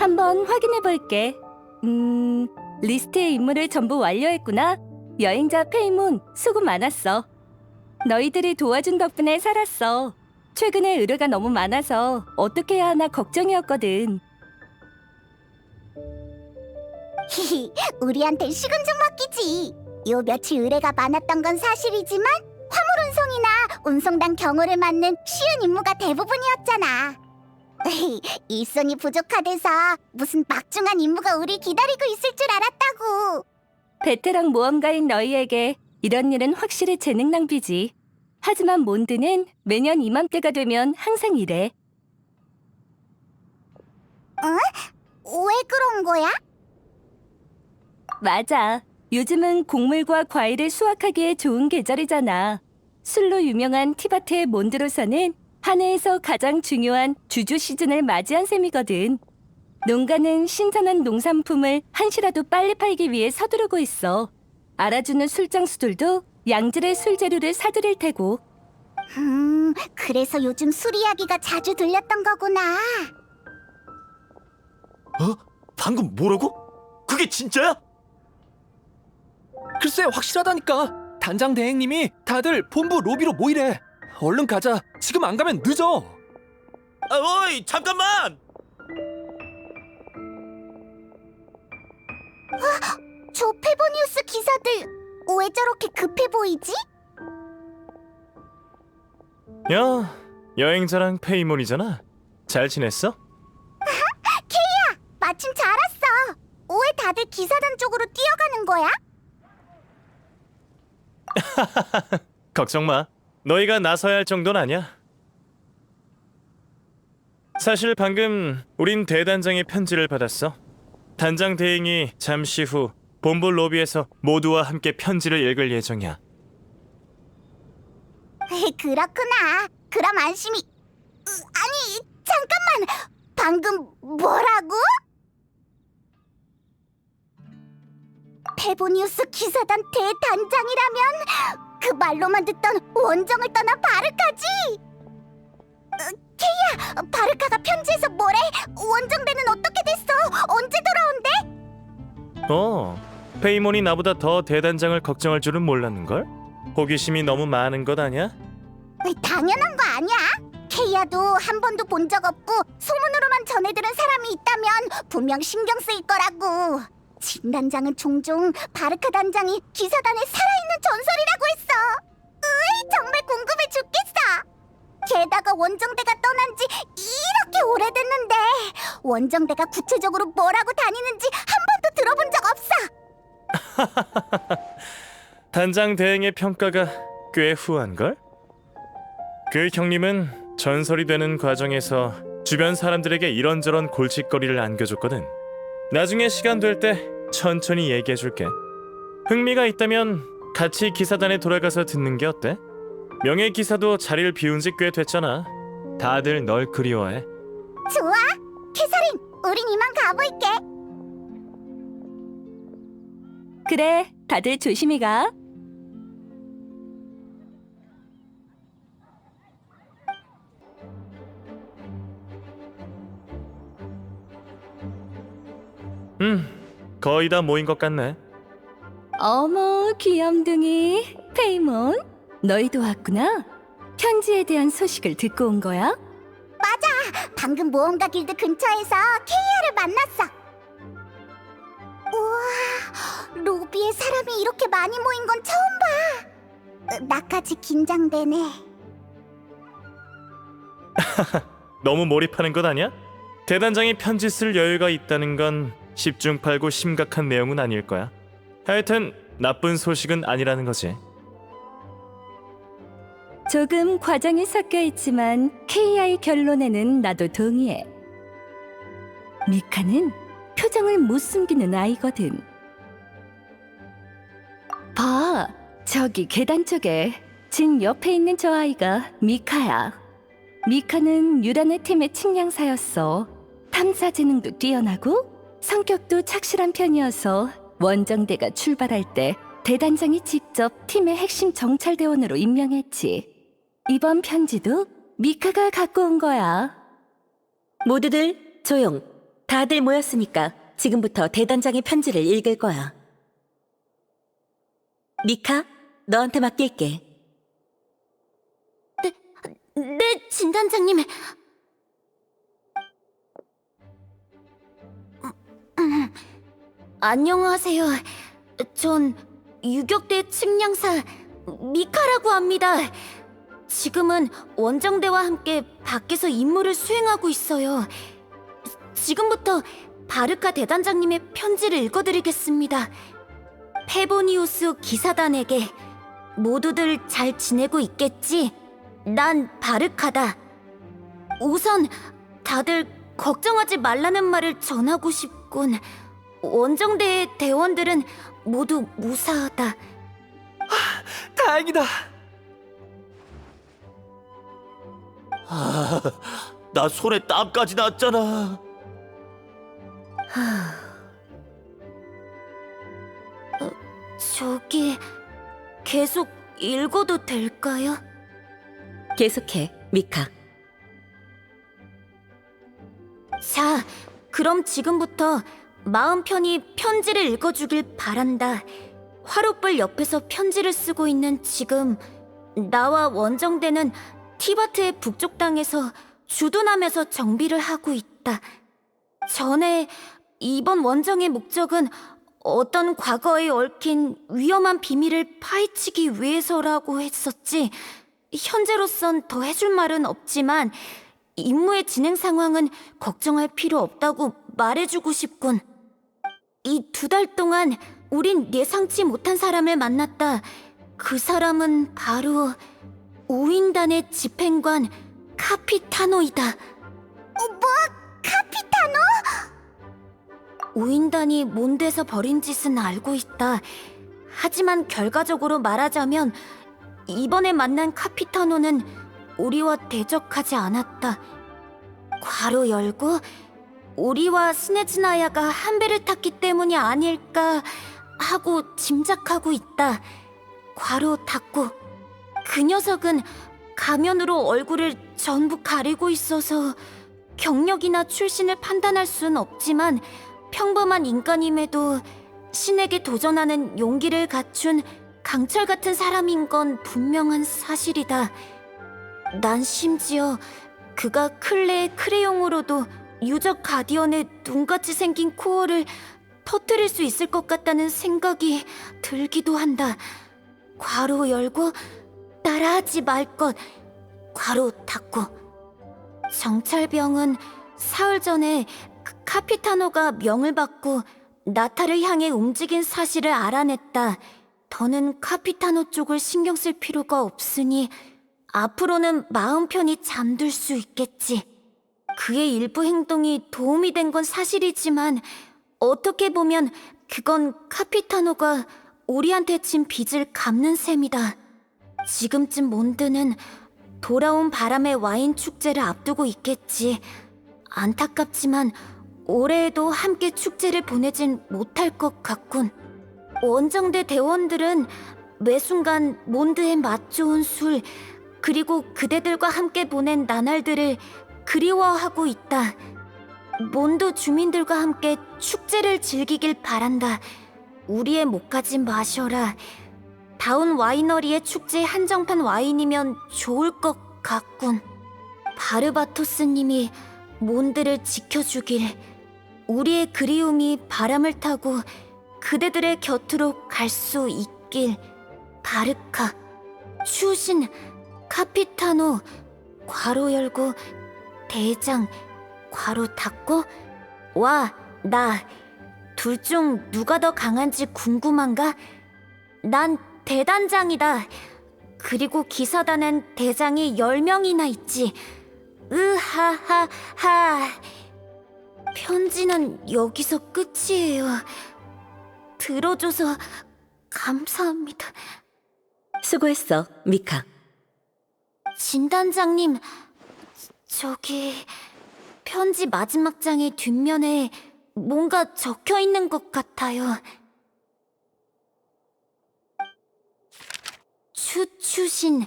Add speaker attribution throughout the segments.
Speaker 1: 한번 확인해 볼게. 리스트의 임무를 전부 완료했구나. 여행자 페이몬, 수고 많았어. 너희들이 도와준 덕분에 살았어. 최근에 의뢰가 너무 많아서 어떻게 해야 하나 걱정이었거든.
Speaker 2: 히히, 우리한텐 식은 죽 먹기지. 요 며칠 의뢰가 많았던 건 사실이지만 화물 운송이나 운송단 경호를 맡는 쉬운 임무가 대부분이었잖아. 일손이 부족하대서 무슨 막중한 임무가 우리 기다리고 있을 줄 알았다고.
Speaker 1: 베테랑 모험가인 너희에게 이런 일은 확실히 재능 낭비지. 하지만 몬드는 매년 이맘때가 되면 항상 이래.
Speaker 2: 왜 그런 거야?
Speaker 1: 맞아. 요즘은 곡물과 과일을 수확하기에 좋은 계절이잖아. 술로 유명한 티바트의 몬드로서는 한 해에서 가장 중요한 주주 시즌을 맞이한 셈이거든. 농가는 신선한 농산품을 한시라도 빨리 팔기 위해 서두르고 있어. 알아주는 술장수들도 양질의 술재료를 사들일 테고.
Speaker 2: 그래서 요즘 술 이야기가 자주 들렸던 거구나.
Speaker 3: 방금 뭐라고? 그게 진짜야?
Speaker 4: 글쎄 확실하다니까. 단장 대행님이 다들 본부 로비로 모이래. 얼른 가자. 지금 안 가면 늦어.
Speaker 3: 어이, 잠깐만!
Speaker 2: 저 페보니우스 기사들 왜 저렇게 급해 보이지?
Speaker 5: 야, 여행자랑 페이몬이잖아. 잘 지냈어?
Speaker 2: 마침 잘 왔어. 왜 다들 기사단 쪽으로 뛰어가는 거야?
Speaker 5: 걱정 마. 너희가 나서야 할 정도는 아니야. 사실 방금 우린 대단장의 편지를 받았어. 단장 대행이 잠시 후 본부 로비에서 모두와 함께 편지를 읽을 예정이야.
Speaker 2: 그렇구나. 그럼 안심이... 아니, 잠깐만. 방금 뭐라고? 페보니우스 기사단 대단장이라면 그 말로만 듣던 원정을 떠나 바르카지? 케이야, 바르카가 편지에서 뭐래? 원정대는 어떻게 됐어? 언제 돌아온대?
Speaker 5: 페이몬이 나보다 더 대단장을 걱정할 줄은 몰랐는걸? 호기심이 너무 많은 것 아냐?
Speaker 2: 당연한 거 아니야? 케이야도 한 번도 본 적 없고 소문으로만 전해들은 사람이 있다면 분명 신경 쓰일 거라고. 진 단장은 종종 바르카 단장이 기사단에 살아있는 전설이라고 했어. 정말 궁금해 죽겠어. 게다가 원정대가 떠난 지 이렇게 오래됐는데 원정대가 구체적으로 뭐라고 다니는지 한 번도 들어본 적 없어.
Speaker 5: 단장 대행의 평가가 꽤 후한걸? 그 형님은 전설이 되는 과정에서 주변 사람들에게 이런저런 골칫거리를 안겨줬거든. 나중에 시간 될 때 천천히 얘기해줄게. 흥미가 있다면 같이 기사단에 돌아가서 듣는 게 어때? 명예 기사도 자리를 비운 지 꽤 됐잖아. 다들 널 그리워해.
Speaker 2: 좋아, 캐서린, 우린 이만 가볼게.
Speaker 1: 그래, 다들 조심히 가.
Speaker 5: 거의 다 모인 것 같네.
Speaker 1: 어머, 귀염둥이. 페이몬, 너희도 왔구나. 편지에 대한 소식을 듣고 온 거야?
Speaker 2: 방금 모험가 길드 근처에서 케이아를 만났어. 우와, 로비에 사람이 이렇게 많이 모인 건 처음 봐. 나까지 긴장되네.
Speaker 5: 너무 몰입하는 것 아니야? 대단장이 편지 쓸 여유가 있다는 건 십중팔구 심각한 내용은 아닐 거야. 하여튼 나쁜 소식은 아니라는 거지.
Speaker 1: 조금 과장이 섞여 있지만 KI 결론에는 나도 동의해. 미카는 표정을 못 숨기는 아이거든. 봐, 저기 계단 쪽에 진 옆에 있는 저 아이가 미카야. 미카는 유란의 팀의 측량사였어. 탐사 재능도 뛰어나고 성격도 착실한 편이어서 원정대가 출발할 때 대단장이 직접 팀의 핵심 정찰대원으로 임명했지. 이번 편지도 미카가 갖고 온 거야. 모두들 조용. 다
Speaker 6: 다들 모였으니까 지금부터 대단장의 편지를 읽을 거야. 미카, 너한테 맡길게.
Speaker 2: 네, 진단장님. 안녕하세요. 전 유격대 측량사 미카라고 합니다. 지금은 원정대와 함께 밖에서 임무를 수행하고 있어요. 지금부터 바르카 대단장님의 편지를 읽어드리겠습니다. 페보니우스 기사단에게 모두들 잘 지내고 있겠지? 난 바르카다. 우선 다들 걱정하지 말라는 말을 전하고 싶군. 원정대의 대원들은 모두 무사하다.
Speaker 4: 다행이다.
Speaker 3: 나 손에 땀까지 났잖아.
Speaker 2: 저기 계속 읽어도 될까요?
Speaker 6: 계속해, 미카.
Speaker 2: 자, 그럼 지금부터 마음 편히 편지를 읽어주길 바란다. 화롯불 옆에서 편지를 쓰고 있는 지금 나와 원정대는 티바트의 북쪽 땅에서 주둔하면서 정비를 하고 있다. 전에 이번 원정의 목적은 어떤 과거에 얽힌 위험한 비밀을 파헤치기 위해서라고 했었지. 현재로선 더 해줄 말은 없지만 임무의 진행 상황은 걱정할 필요 없다고 말해주고 싶군. 이 2달 동안 우린 예상치 못한 사람을 만났다. 그 사람은 바로 우인단의 집행관 카피타노이다. 카피타노? 우인단이 몬드에서 벌인 짓은 알고 있다. 하지만 결과적으로 말하자면 이번에 만난 카피타노는 우리와 대적하지 않았다. 괄호 열고 우리와 스네즈나야가 한 배를 탔기 때문이 아닐까 하고 짐작하고 있다. 괄호 닫고. 그 녀석은 가면으로 얼굴을 전부 가리고 있어서 경력이나 출신을 판단할 수는 없지만 평범한 인간임에도 신에게 도전하는 용기를 갖춘 강철 같은 사람인 건 분명한 사실이다. 난 심지어 그가 클레의 크레용으로도 유적 가디언의 눈같이 생긴 코어를 터뜨릴 수 있을 것 같다는 생각이 들기도 한다. 괄호 열고 따라하지 말 것. 괄호 닫고. 정찰병은 사흘 전에 카피타노가 명을 받고 나타를 향해 움직인 사실을 알아냈다. 더는 카피타노 쪽을 신경 쓸 필요가 없으니 앞으로는 마음 편히 잠들 수 있겠지. 그의 일부 행동이 도움이 된 건 사실이지만 어떻게 보면 그건 카피타노가 우리한테 진 빚을 갚는 셈이다. 지금쯤 몬드는 돌아온 바람의 와인 축제를 앞두고 있겠지. 안타깝지만 올해에도 함께 축제를 보내진 못할 것 같군. 원정대 대원들은 매 순간 몬드의 맛 좋은 술, 그리고 그대들과 함께 보낸 나날들을 그리워하고 있다. 몬드 주민들과 함께 축제를 즐기길 바란다. 우리의 목까지 마셔라. 다운 와이너리의 축제 한정판 와인이면 좋을 것 같군. 바르바토스님이 몬드를 지켜주길. 우리의 그리움이 바람을 타고 그대들의 곁으로 갈 수 있길. 바르카, 추신, 카피타노, 괄호 열고 대장, 괄호 닫고. 와, 나 둘 중 누가 더 강한지 궁금한가? 난 대단장이다. 그리고 기사단엔 대장이 10명이나 있지. 으하하하. 편지는 여기서 끝이에요. 들어줘서 감사합니다.
Speaker 6: 수고했어, 미카.
Speaker 2: 진단장님, 저기 편지 마지막 장의 뒷면에 뭔가 적혀 있는 것 같아요. 추신,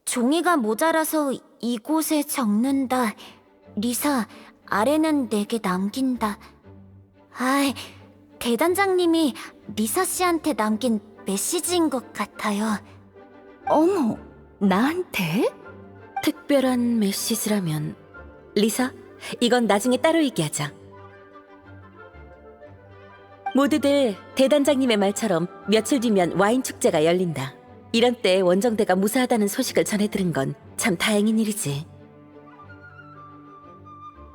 Speaker 2: 종이가 모자라서 이곳에 적는다. 리사, 아래는 내게 남긴다. 아이, 대단장님이 리사 씨한테 남긴 메시지인 것 같아요.
Speaker 1: 어머, 나한테?
Speaker 6: 특별한 메시지라면 리사, 이건 나중에 따로 얘기하자. 모두들 대단장님의 말처럼 며칠 뒤면 와인 축제가 열린다. 이런 때 원정대가 무사하다는 소식을 전해 들은 건 참 다행인 일이지.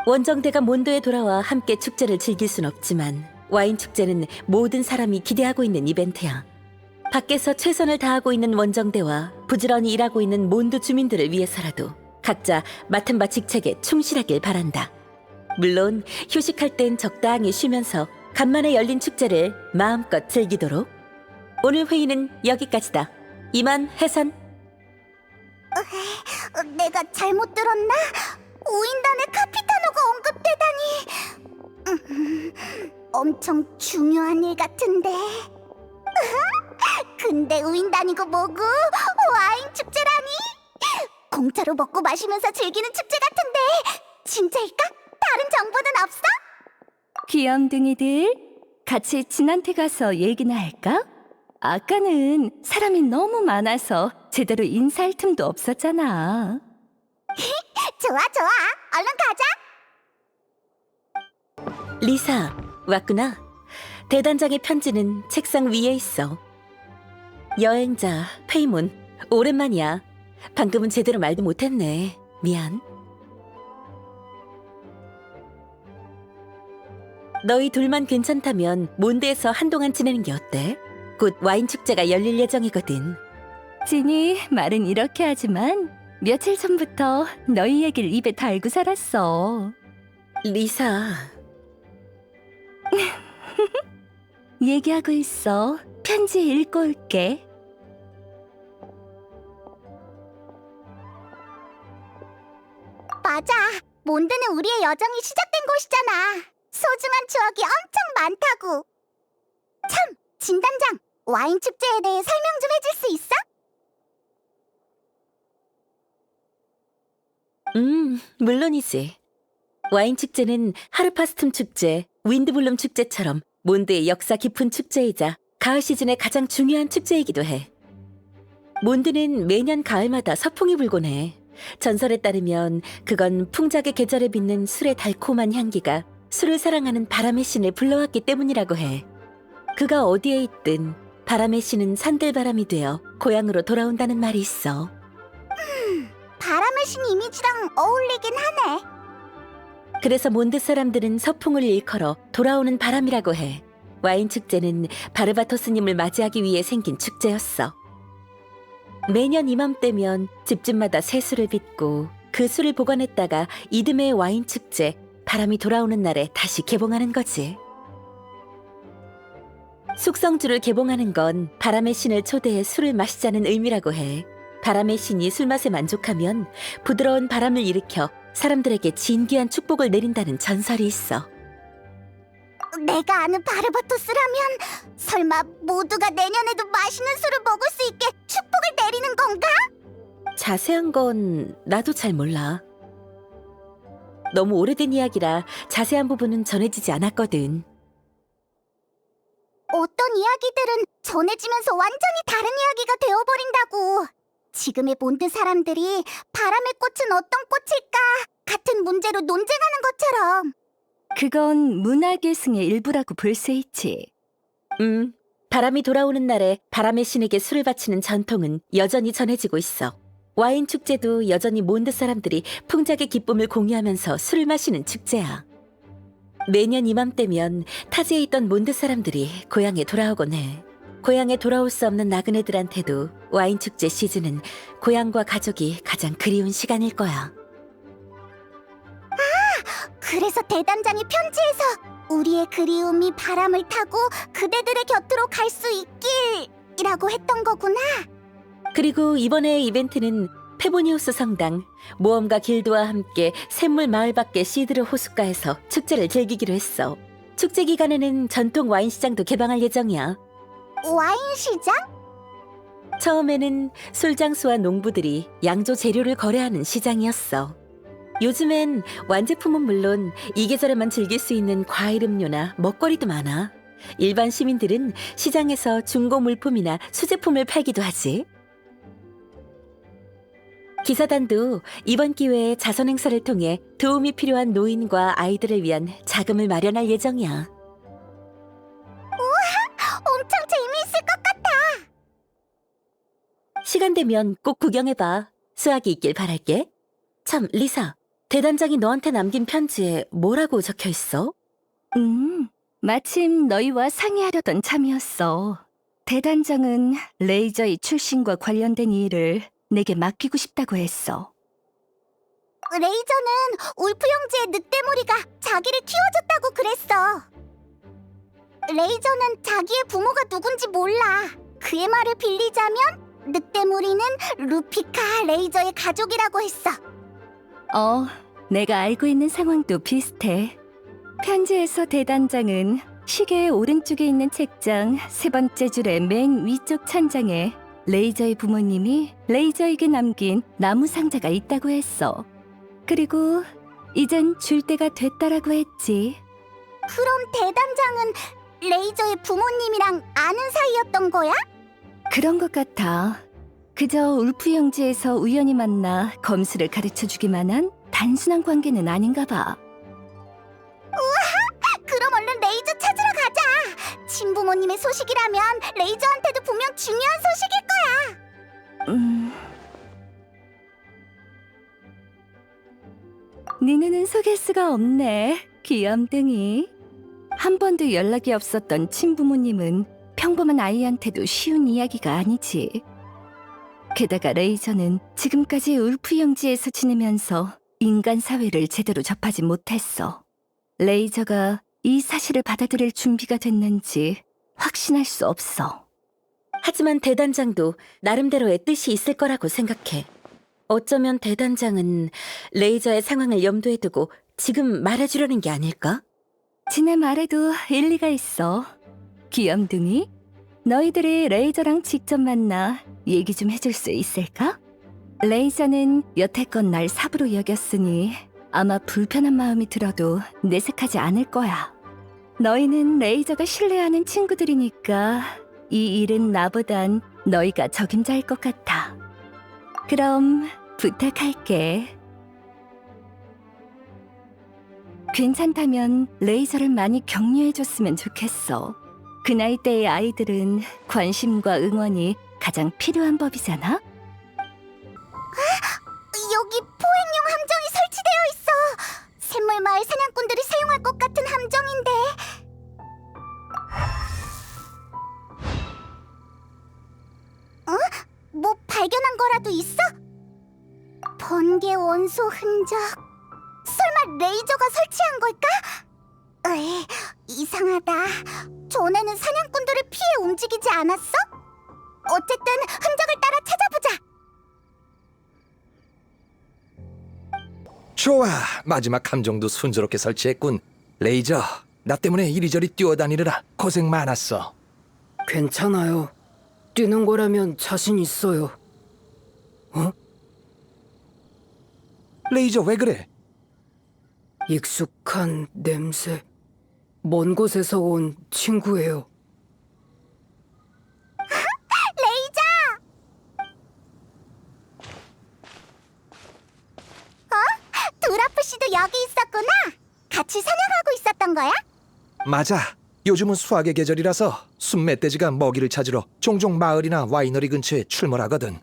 Speaker 6: 원정대가 몬도에 돌아와 함께 축제를 즐길 순 없지만 와인 축제는 모든 사람이 기대하고 있는 이벤트야. 밖에서 최선을 다하고 있는 원정대와 부지런히 일하고 있는 몬도 주민들을 위해서라도 각자 맡은 바 직책에 충실하길 바란다. 물론 휴식할 땐 적당히 쉬면서 간만에 열린 축제를 마음껏 즐기도록. 오늘 회의는 여기까지다. 이만 해산.
Speaker 2: 내가 잘못 들었나? 우인단의 카피타노가 언급되다니. 엄청 중요한 일 같은데. 근데 우인단이고 뭐고 와인 축제라니. 공짜로 먹고 마시면서 즐기는 축제 같은데 진짜일까? 다른 정보는 없어?
Speaker 1: 귀염둥이들, 같이 진한테 가서 얘기나 할까? 아까는 사람이 너무 많아서 제대로 인사할 틈도 없었잖아.
Speaker 2: 좋아, 얼른 가자.
Speaker 6: 리사, 왔구나. 대단장의 편지는 책상 위에 있어. 여행자, 페이몬, 오랜만이야. 방금은 제대로 말도 못했네. 미안. 너희 둘만 괜찮다면 몬드에서 한동안 지내는 게 어때? 곧 와인 축제가 열릴 예정이거든.
Speaker 1: 진이 말은 이렇게 하지만 며칠 전부터 너희 얘기를 입에 달고 살았어.
Speaker 6: 리사,
Speaker 1: 얘기하고 있어. 편지 읽고 올게.
Speaker 2: 맞아. 몬드는 우리의 여정이 시작된 곳이잖아. 소중한 추억이 엄청 많다고. 참, 진단장, 와인 축제에 대해 설명 좀 해줄 수 있어?
Speaker 6: 물론이지. 와인 축제는 하르파스툼 축제, 윈드블룸 축제처럼 몬드의 역사 깊은 축제이자 가을 시즌의 가장 중요한 축제이기도 해. 몬드는 매년 가을마다 서풍이 불곤 해. 전설에 따르면 그건 풍작의 계절에 빚는 술의 달콤한 향기가 술을 사랑하는 바람의 신을 불러왔기 때문이라고 해. 그가 어디에 있든 바람의 신은 산들바람이 되어 고향으로 돌아온다는 말이 있어.
Speaker 2: 바람의 신 이미지랑 어울리긴 하네.
Speaker 6: 그래서 몬드 사람들은 서풍을 일컬어 돌아오는 바람이라고 해. 와인 축제는 바르바토스님을 맞이하기 위해 생긴 축제였어. 매년 이맘때면 집집마다 새 술을 빚고 그 술을 보관했다가 이듬해의 와인 축제, 바람이 돌아오는 날에 다시 개봉하는 거지. 숙성주를 개봉하는 건 바람의 신을 초대해 술을 마시자는 의미라고 해. 바람의 신이 술맛에 만족하면 부드러운 바람을 일으켜 사람들에게 진귀한 축복을 내린다는 전설이 있어.
Speaker 2: 내가 아는 바르바토스라면 설마 모두가 내년에도 맛있는 술을 먹을 수 있게 축복을 내리는 건가?
Speaker 6: 자세한 건 나도 잘 몰라. 너무 오래된 이야기라 자세한 부분은 전해지지 않았거든.
Speaker 2: 어떤 이야기들은 전해지면서 완전히 다른 이야기가 되어버린다고. 지금의 몬드 사람들이 바람의 꽃은 어떤 꽃일까 같은 문제로 논쟁하는 것처럼.
Speaker 1: 그건 문화계승의 일부라고 볼 수 있지.
Speaker 6: 바람이 돌아오는 날에 바람의 신에게 술을 바치는 전통은 여전히 전해지고 있어. 와인 축제도 여전히 몬드 사람들이 풍작의 기쁨을 공유하면서 술을 마시는 축제야. 매년 이맘때면 타지에 있던 몬드 사람들이 고향에 돌아오곤 해. 고향에 돌아올 수 없는 나그네들한테도 와인 축제 시즌은 고향과 가족이 가장 그리운 시간일 거야.
Speaker 2: 그래서 대단장이 편지에서 우리의 그리움이 바람을 타고 그대들의 곁으로 갈 수 있길이라고 했던 거구나.
Speaker 6: 그리고 이번에의 이벤트는 페보니우스 성당, 모험가 길드와 함께 샘물 마을 밖의 시드르 호숫가에서 축제를 즐기기로 했어. 축제 기간에는 전통 와인 시장도 개방할 예정이야.
Speaker 2: 와인 시장?
Speaker 6: 처음에는 술장수와 농부들이 양조 재료를 거래하는 시장이었어. 요즘엔 완제품은 물론 이 계절에만 즐길 수 있는 과일 음료나 먹거리도 많아. 일반 시민들은 시장에서 중고 물품이나 수제품을 팔기도 하지. 기사단도 이번 기회에 자선 행사를 통해 도움이 필요한 노인과 아이들을 위한 자금을 마련할 예정이야.
Speaker 2: 엄청 재미있을 것 같아.
Speaker 6: 시간 되면 꼭 구경해봐. 수학이 있길 바랄게. 참, 리사. 대단장이 너한테 남긴 편지에 뭐라고 적혀 있어?
Speaker 1: 마침 너희와 상의하려던 참이었어. 대단장은 레이저의 출신과 관련된 일을 내게 맡기고 싶다고 했어.
Speaker 2: 레이저는 울프 형제의 늑대무리가 자기를 키워줬다고 그랬어. 레이저는 자기의 부모가 누군지 몰라. 그의 말을 빌리자면 늑대무리는 루피카 레이저의 가족이라고 했어.
Speaker 1: 내가 알고 있는 상황도 비슷해. 편지에서 대단장은 시계의 오른쪽에 있는 책장 세 번째 줄의 맨 위쪽 천장에 레이저의 부모님이 레이저에게 남긴 나무 상자가 있다고 했어. 그리고 이젠 줄 때가 됐다라고 했지.
Speaker 2: 그럼 대단장은 레이저의 부모님이랑 아는 사이였던 거야?
Speaker 1: 그런 것 같아. 그저 울프 영지에서 우연히 만나 검수를 가르쳐주기만 한 단순한 관계는 아닌가 봐.
Speaker 2: 그럼 얼른 레이저 찾으러 가자. 친부모님의 소식이라면 레이저한테도 분명 중요한 소식일 거야.
Speaker 1: 네 눈은 속일 수가 없네, 귀염둥이. 한 번도 연락이 없었던 친부모님은 평범한 아이한테도 쉬운 이야기가 아니지. 게다가 레이저는 지금까지 울프 영지에서 지내면서 인간 사회를 제대로 접하지 못했어. 레이저가 이 사실을 받아들일 준비가 됐는지 확신할 수 없어.
Speaker 6: 하지만 대단장도 나름대로의 뜻이 있을 거라고 생각해. 어쩌면 대단장은 레이저의 상황을 염두에 두고 지금 말해주려는 게 아닐까?
Speaker 1: 지네 말에도 일리가 있어. 귀염둥이, 너희들이 레이저랑 직접 만나 얘기 좀 해줄 수 있을까? 레이저는 여태껏 날 사부로 여겼으니 아마 불편한 마음이 들어도 내색하지 않을 거야. 너희는 레이저가 신뢰하는 친구들이니까 이 일은 나보단 너희가 적임자일 것 같아. 그럼 부탁할게. 괜찮다면 레이저를 많이 격려해줬으면 좋겠어. 그 나이대의 아이들은 관심과 응원이 가장 필요한 법이잖아?
Speaker 2: 여기 포획용 함정이 설치되어 있어. 샘물마을 사냥꾼들이 사용할 것 같은 함정인데. 뭐 발견한 거라도 있어? 번개 원소 흔적. 설마 레이저가 설치한 걸까? 에이, 이상하다. 전에는 사냥꾼들을 피해 움직이지 않았어? 어쨌든 흔적을 따라 찾아보자.
Speaker 7: 좋아, 마지막 함정도 순조롭게 설치했군. 레이저, 나 때문에 이리저리 뛰어다니느라 고생 많았어.
Speaker 8: 괜찮아요. 뛰는 거라면 자신 있어요.
Speaker 7: 레이저 왜 그래?
Speaker 8: 익숙한 냄새. 먼 곳에서 온 친구예요.
Speaker 2: 레이저! 두라프 씨도 여기 있었구나. 같이 사냥하고 있었던 거야?
Speaker 7: 맞아, 요즘은 수확의 계절이라서 순멧돼지가 먹이를 찾으러 종종 마을이나 와이너리 근처에 출몰하거든.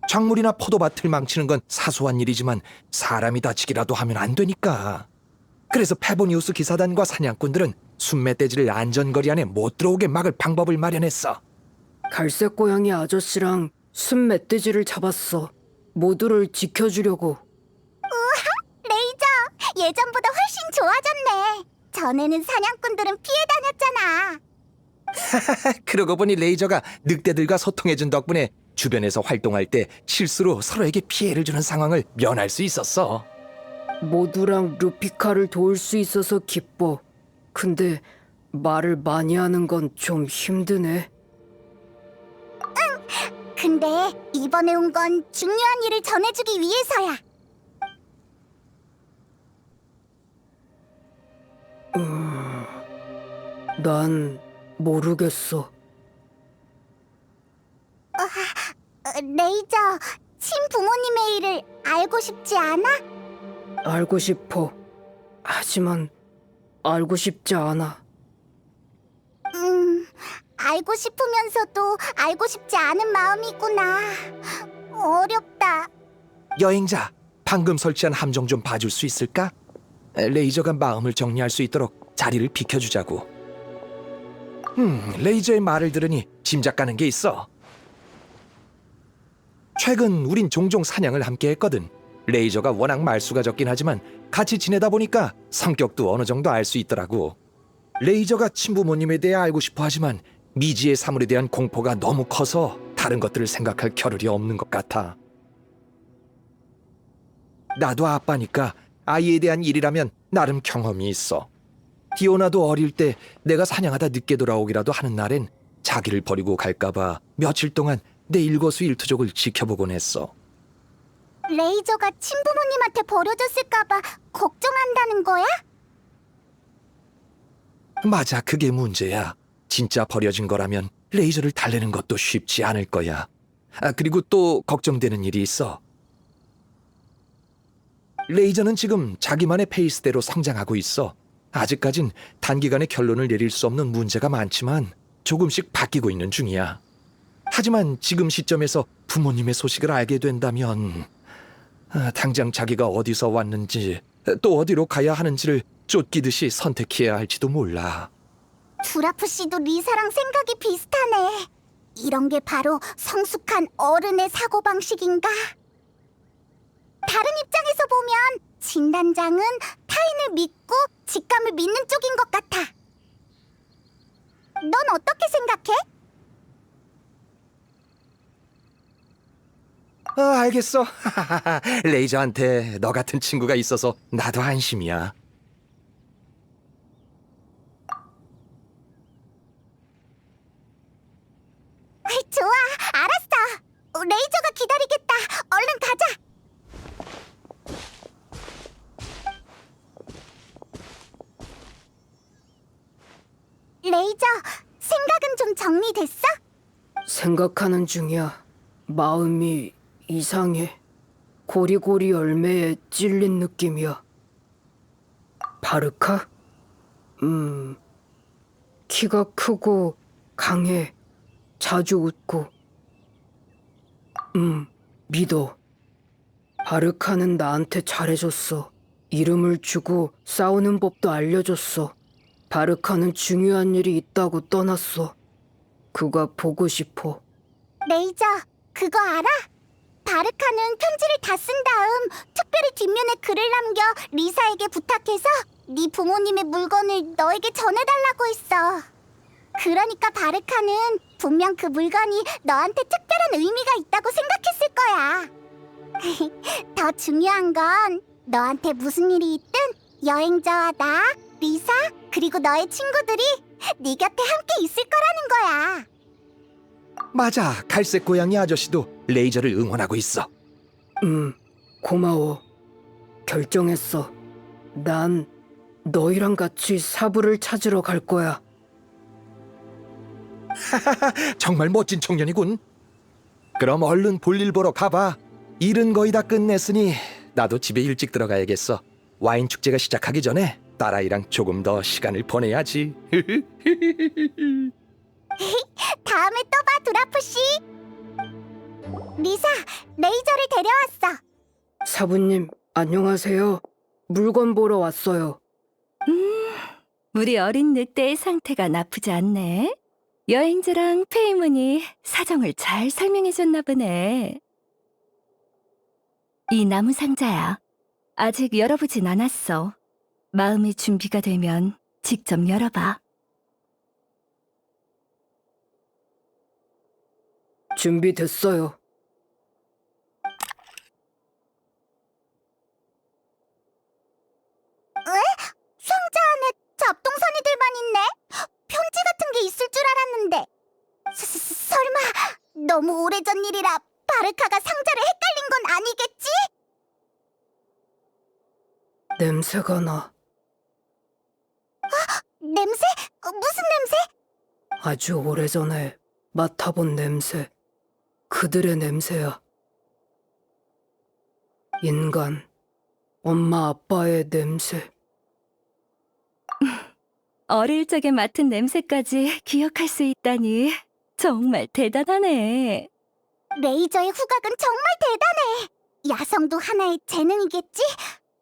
Speaker 7: 작물이나 포도밭을 망치는 건 사소한 일이지만 사람이 다치기라도 하면 안 되니까. 그래서 페보니우스 기사단과 사냥꾼들은 순멧돼지를 안전거리 안에 못 들어오게 막을 방법을 마련했어.
Speaker 8: 갈색 고양이 아저씨랑 순멧돼지를 잡았어. 모두를 지켜주려고.
Speaker 2: 레이저, 예전보다 훨씬 좋아졌네. 전에는 사냥꾼들은 피해 다녔잖아.
Speaker 7: 그러고 보니 레이저가 늑대들과 소통해준 덕분에 주변에서 활동할 때 실수로 서로에게 피해를 주는 상황을 면할 수 있었어.
Speaker 8: 모두랑 루피카를 도울 수 있어서 기뻐. 근데 말을 많이 하는 건 좀 힘드네.
Speaker 2: 근데 이번에 온 건 중요한 일을 전해주기 위해서야.
Speaker 8: 난 모르겠어.
Speaker 2: 레이저, 친부모님의 일을 알고 싶지 않아?
Speaker 8: 알고 싶어. 하지만 알고 싶지 않아.
Speaker 2: 알고 싶으면서도 알고 싶지 않은 마음이구나. 어렵다.
Speaker 7: 여행자, 방금 설치한 함정 좀 봐줄 수 있을까? 레이저가 마음을 정리할 수 있도록 자리를 비켜주자고. 레이저의 말을 들으니 짐작 가는 게 있어. 최근 우린 종종 사냥을 함께 했거든. 레이저가 워낙 말수가 적긴 하지만 같이 지내다 보니까 성격도 어느 정도 알 수 있더라고. 레이저가 친부모님에 대해 알고 싶어 하지만 미지의 사물에 대한 공포가 너무 커서 다른 것들을 생각할 겨를이 없는 것 같아. 나도 아빠니까 아이에 대한 일이라면 나름 경험이 있어. 디오나도 어릴 때 내가 사냥하다 늦게 돌아오기라도 하는 날엔 자기를 버리고 갈까봐 며칠 동안 내 일거수일투족을 지켜보곤 했어.
Speaker 2: 레이저가 친부모님한테 버려졌을까봐 걱정한다는 거야?
Speaker 7: 맞아, 그게 문제야. 진짜 버려진 거라면 레이저를 달래는 것도 쉽지 않을 거야. 그리고 또 걱정되는 일이 있어. 레이저는 지금 자기만의 페이스대로 성장하고 있어. 아직까진 단기간에 결론을 내릴 수 없는 문제가 많지만 조금씩 바뀌고 있는 중이야. 하지만 지금 시점에서 부모님의 소식을 알게 된다면 당장 자기가 어디서 왔는지 또 어디로 가야 하는지를 쫓기듯이 선택해야 할지도 몰라.
Speaker 2: 두라프 씨도 리사랑 생각이 비슷하네. 이런 게 바로 성숙한 어른의 사고방식인가? 다른 입장에서 보면 진단장은 타인을 믿고 직감을 믿는 쪽인 것 같아. 넌 어떻게 생각해?
Speaker 7: 알겠어. 레이저한테 너 같은 친구가 있어서 나도 안심이야.
Speaker 2: 좋아, 알았어. 레이저가 기다리겠다. 얼른 가자. 레이저, 생각은 좀 정리됐어?
Speaker 8: 생각하는 중이야. 마음이 이상해. 고리고리 열매에 찔린 느낌이야. 바르카? 키가 크고 강해. 자주 웃고. 믿어. 바르카는 나한테 잘해줬어. 이름을 주고 싸우는 법도 알려줬어. 바르카는 중요한 일이 있다고 떠났어. 그가 보고 싶어.
Speaker 2: 레이저, 그거 알아? 바르카는 편지를 다 쓴 다음 특별히 뒷면에 글을 남겨 리사에게 부탁해서 네 부모님의 물건을 너에게 전해달라고 했어. 그러니까 바르카는 분명 그 물건이 너한테 특별한 의미가 있다고 생각했을 거야. 더 중요한 건 너한테 무슨 일이 있든 여행자와 나, 리사, 그리고 너의 친구들이 네 곁에 함께 있을 거라는 거야.
Speaker 7: 맞아, 갈색 고양이 아저씨도 레이저를 응원하고 있어.
Speaker 8: 고마워. 결정했어. 난 너희랑 같이 사부를 찾으러 갈 거야.
Speaker 7: 정말 멋진 청년이군. 그럼 얼른 볼일 보러 가봐. 일은 거의 다 끝냈으니 나도 집에 일찍 들어가야겠어. 와인 축제가 시작하기 전에 딸아이랑 조금 더 시간을 보내야지.
Speaker 2: 다음에 또 봐, 두라프씨. 리사, 레이저를 데려왔어.
Speaker 8: 사부님, 안녕하세요. 물건 보러 왔어요.
Speaker 1: 우리 어린 늑대의 상태가 나쁘지 않네. 여행자랑 페이문이 사정을 잘 설명해줬나 보네. 이 나무 상자야. 아직 열어보진 않았어. 마음의 준비가 되면 직접 열어봐.
Speaker 8: 준비됐어요.
Speaker 2: 상자 안에 잡동사니들만 있네. 편지 같은 게 있을 줄 알았는데. 설마 너무 오래전 일이라 바르카가 상자를 헷갈린 건 아니겠지?
Speaker 8: 냄새가 나.
Speaker 2: 냄새? 무슨 냄새?
Speaker 8: 아주 오래전에 맡아본 냄새. 그들의 냄새야. 인간, 엄마 아빠의 냄새.
Speaker 1: 어릴 적에 맡은 냄새까지 기억할 수 있다니 정말 대단하네.
Speaker 2: 레이저의 후각은 정말 대단해. 야성도 하나의 재능이겠지?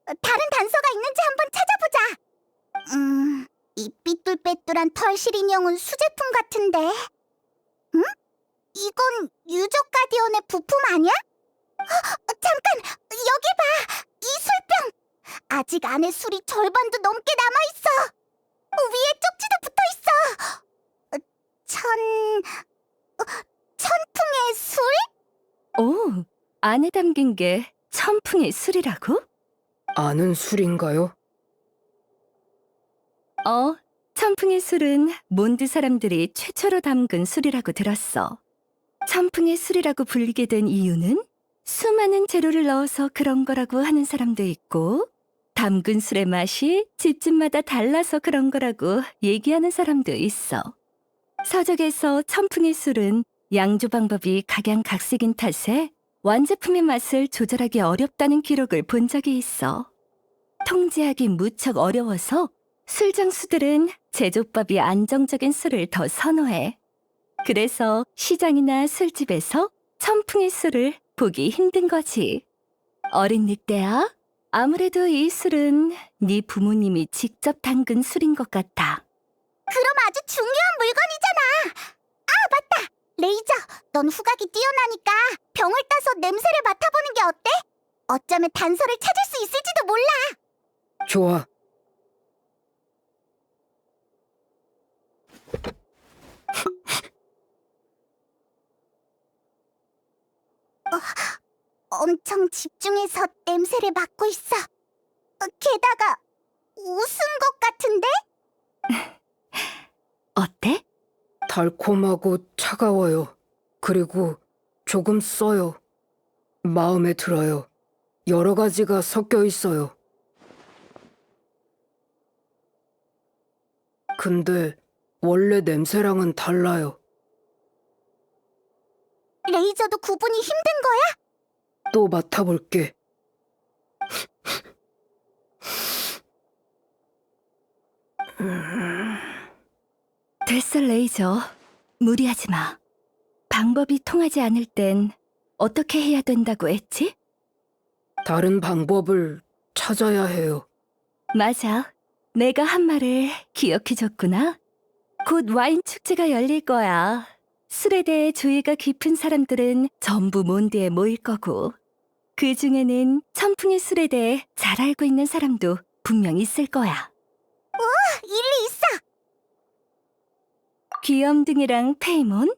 Speaker 2: 다른 단서가 있는지 한번 찾아보자. 이 삐뚤빼뚤한 털실 인형은 수제품 같은데. 응? 이건 유적 가디언의 부품 아니야? 잠깐! 여기 봐! 이 술병! 아직 안에 술이 절반도 넘게 남아있어! 위에 쪽지도 붙어있어! 천풍의 술?
Speaker 1: 오, 안에 담긴 게 천풍의 술이라고?
Speaker 8: 아는 술인가요?
Speaker 1: 천풍의 술은 몬드 사람들이 최초로 담근 술이라고 들었어. 천풍의 술이라고 불리게 된 이유는 수많은 재료를 넣어서 그런 거라고 하는 사람도 있고, 담근 술의 맛이 집집마다 달라서 그런 거라고 얘기하는 사람도 있어. 서적에서 천풍의 술은 양조 방법이 각양각색인 탓에 완제품의 맛을 조절하기 어렵다는 기록을 본 적이 있어. 통제하기 무척 어려워서 술장수들은 제조법이 안정적인 술을 더 선호해. 그래서 시장이나 술집에서 천풍의 술을 보기 힘든 거지. 어린 늑대야, 아무래도 이 술은 네 부모님이 직접 담근 술인 것 같아.
Speaker 2: 그럼 아주 중요한 물건이잖아! 아, 맞다! 레이저, 넌 후각이 뛰어나니까 병을 따서 냄새를 맡아보는 게 어때? 어쩌면 단서를 찾을 수 있을지도 몰라!
Speaker 8: 좋아.
Speaker 2: 엄청 집중해서 냄새를 맡고 있어. 게다가 웃은 것 같은데?
Speaker 1: 어때?
Speaker 8: 달콤하고 차가워요. 그리고 조금 써요. 마음에 들어요. 여러 가지가 섞여 있어요. 근데 원래 냄새랑은 달라요.
Speaker 2: 레이저도 구분이 힘든 거야?
Speaker 8: 또 맡아볼게.
Speaker 1: 됐어, 레이저. 무리하지 마. 방법이 통하지 않을 땐 어떻게 해야 된다고 했지?
Speaker 8: 다른 방법을 찾아야 해요.
Speaker 1: 맞아. 내가 한 말을 기억해줬구나. 곧 와인 축제가 열릴 거야. 술에 대해 조예가 깊은 사람들은 전부 몬드에 모일 거고, 그 중에는 천풍의 술에 대해 잘 알고 있는 사람도 분명 있을 거야.
Speaker 2: 일리 있어!
Speaker 1: 귀염둥이랑 페이몬,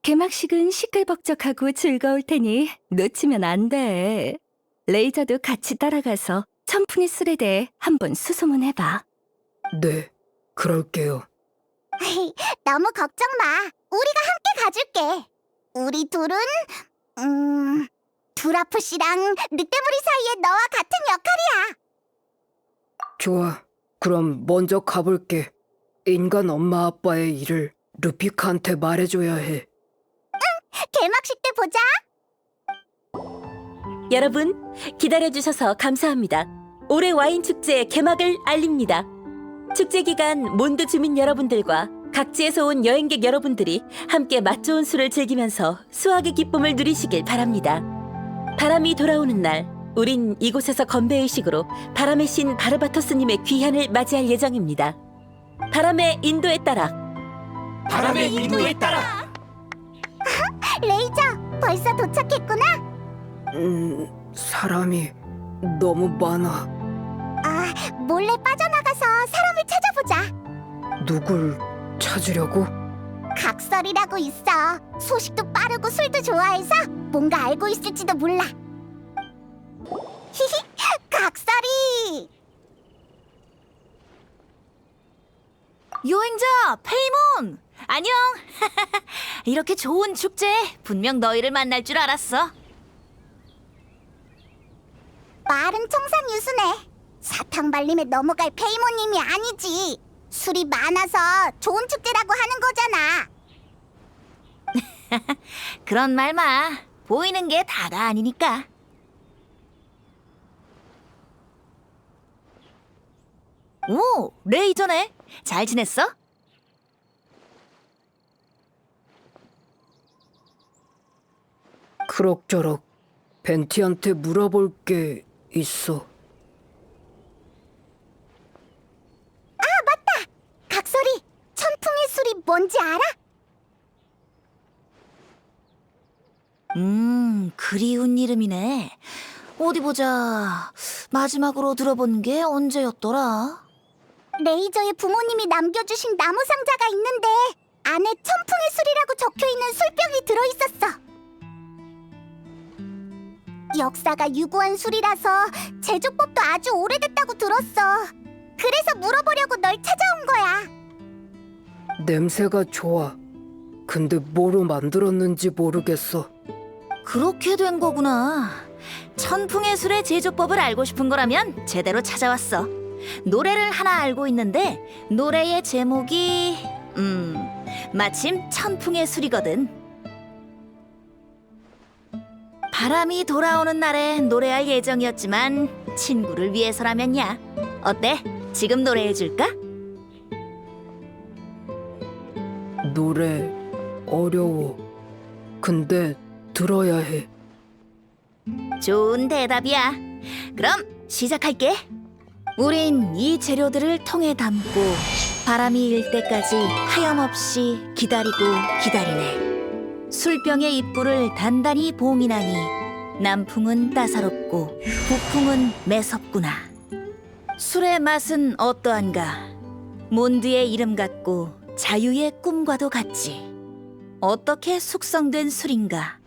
Speaker 1: 개막식은 시끌벅적하고 즐거울 테니 놓치면 안 돼. 레이저도 같이 따라가서 천풍의 술에 대해 한번 수소문해봐.
Speaker 8: 네, 그럴게요.
Speaker 2: 너무 걱정 마. 우리가 함께 가줄게. 우리 둘은 두라프 씨랑 늑대무리 사이에 너와 같은 역할이야.
Speaker 8: 좋아. 그럼 먼저 가볼게. 인간 엄마 아빠의 일을 루피카한테 말해줘야 해.
Speaker 2: 개막식 때 보자.
Speaker 6: 여러분, 기다려주셔서 감사합니다. 올해 와인 축제 개막을 알립니다. 축제 기간 몬드 주민 여러분들과 각지에서 온 여행객 여러분들이 함께 맛좋은 술을 즐기면서 수확의 기쁨을 누리시길 바랍니다. 바람이 돌아오는 날, 우린 이곳에서 건배의식으로 바람의 신 바르바토스님의 귀환을 맞이할 예정입니다. 바람의 인도에 따라.
Speaker 4: 바람의 인도에 따라.
Speaker 2: 레이저, 벌써 도착했구나.
Speaker 8: 사람이 너무 많아.
Speaker 2: 몰래 빠져나가서 사람을 찾아보자.
Speaker 8: 누굴 찾으려고?
Speaker 2: 각설이라고 있어. 소식도 빠르고 술도 좋아해서 뭔가 알고 있을지도 몰라. 히히, 각설이!
Speaker 9: 여행자 페이몬! 안녕! 이렇게 좋은 축제 분명 너희를 만날 줄 알았어.
Speaker 2: 말은 청산 유수네. 사탕 발림에 넘어갈 페이모님이 아니지. 술이 많아서 좋은 축제라고 하는 거잖아.
Speaker 9: 그런 말 마. 보이는 게 다가 아니니까. 오, 레이저네. 잘 지냈어?
Speaker 8: 그럭저럭 벤티한테 물어볼 게 있어.
Speaker 2: 각설이, 천풍의 술이 뭔지 알아?
Speaker 9: 그리운 이름이네. 어디 보자. 마지막으로 들어본 게 언제였더라?
Speaker 2: 레이저의 부모님이 남겨주신 나무 상자가 있는데 안에 천풍의 술이라고 적혀있는 술병이 들어있었어. 역사가 유구한 술이라서 제조법도 아주 오래됐다고 들었어. 그래서 물어보려고 널 찾아온 거야.
Speaker 8: 냄새가 좋아. 근데 뭐로 만들었는지 모르겠어.
Speaker 9: 그렇게 된 거구나. 천풍의 술의 제조법을 알고 싶은 거라면 제대로 찾아왔어. 노래를 하나 알고 있는데 노래의 제목이 마침 천풍의 술이거든. 바람이 돌아오는 날에 노래할 예정이었지만 친구를 위해서라면야. 어때? 지금 노래해줄까?
Speaker 8: 노래 어려워. 근데 들어야 해.
Speaker 9: 좋은 대답이야. 그럼 시작할게. 우린 이 재료들을 통에 담고 바람이 일 때까지 하염없이 기다리고 기다리네. 술병의 입구를 단단히 봉인하니 남풍은 따사롭고 북풍은 매섭구나. 술의 맛은 어떠한가? 몬드의 이름 같고 자유의 꿈과도 같지. 어떻게 숙성된 술인가?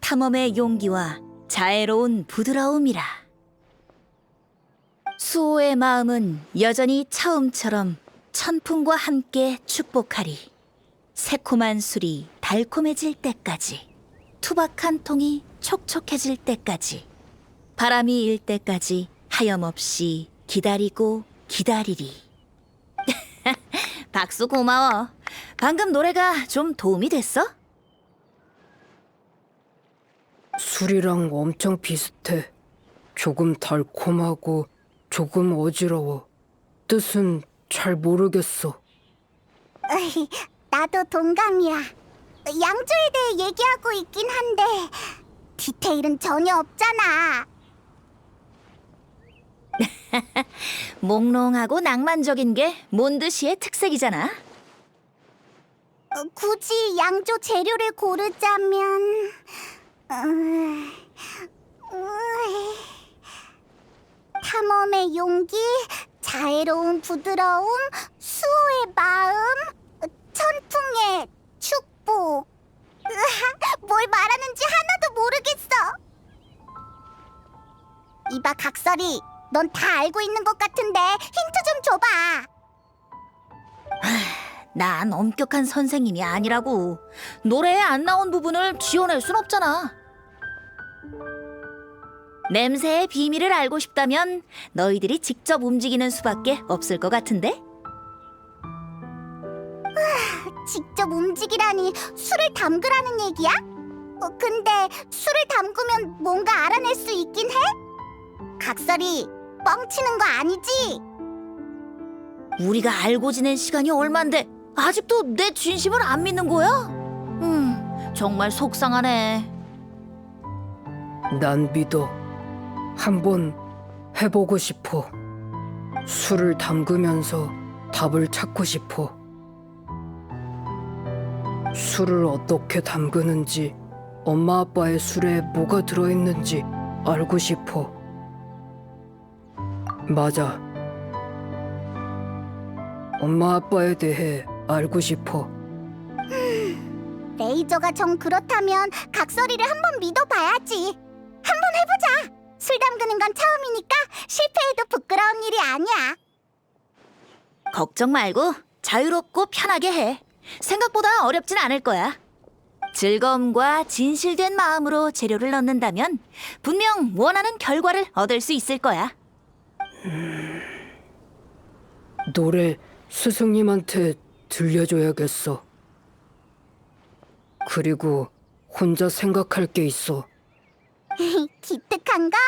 Speaker 9: 탐험의 용기와 자애로운 부드러움이라. 수호의 마음은 여전히 처음처럼 천풍과 함께 축복하리. 새콤한 술이 달콤해질 때까지, 투박한 통이 촉촉해질 때까지, 바람이 일 때까지 하염없이 기다리고 기다리리. 박수 고마워. 방금 노래가 좀 도움이 됐어?
Speaker 8: 술이랑 엄청 비슷해. 조금 달콤하고 조금 어지러워. 뜻은 잘 모르겠어.
Speaker 2: 나도 동감이야. 양조에 대해 얘기하고 있긴 한데 디테일은 전혀 없잖아.
Speaker 9: 몽롱하고 낭만적인 게 몬드시의 특색이잖아.
Speaker 2: 굳이 양조 재료를 고르자면 탐험의 용기, 자애로운 부드러움, 수호의 마음, 천풍의 축복. 뭘 말하는지 하나도 모르겠어. 이봐 각설이, 넌 다 알고 있는 것 같은데 힌트 좀 줘봐.
Speaker 9: 난 엄격한 선생님이 아니라고. 노래에 안 나온 부분을 지어낼 순 없잖아. 냄새의 비밀을 알고 싶다면 너희들이 직접 움직이는 수밖에 없을 것 같은데?
Speaker 2: 직접 움직이라니 술을 담그라는 얘기야? 근데 술을 담그면 뭔가 알아낼 수 있긴 해? 각설이, 뻥치는 거 아니지?
Speaker 9: 우리가 알고 지낸 시간이 얼만데 아직도 내 진심을 안 믿는 거야? 정말 속상하네.
Speaker 8: 난 믿어. 한번 해보고 싶어. 술을 담그면서 답을 찾고 싶어. 술을 어떻게 담그는지, 엄마 아빠의 술에 뭐가 들어있는지 알고 싶어. 맞아. 엄마 아빠에 대해 알고 싶어.
Speaker 2: 레이저가 정 그렇다면 각설이를 한번 믿어봐야지. 한번 해보자. 술 담그는 건 처음이니까 실패해도 부끄러운 일이 아니야.
Speaker 9: 걱정 말고 자유롭고 편하게 해. 생각보다 어렵진 않을 거야. 즐거움과 진실된 마음으로 재료를 넣는다면 분명 원하는 결과를 얻을 수 있을 거야.
Speaker 8: 노래 스승님한테 들려줘야겠어. 그리고 혼자 생각할 게 있어.
Speaker 2: 기특한걸.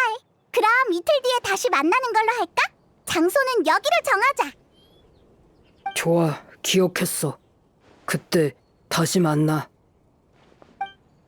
Speaker 2: 그럼 이틀 뒤에 다시 만나는 걸로 할까? 장소는 여기로 정하자.
Speaker 8: 좋아, 기억했어. 그때 다시 만나.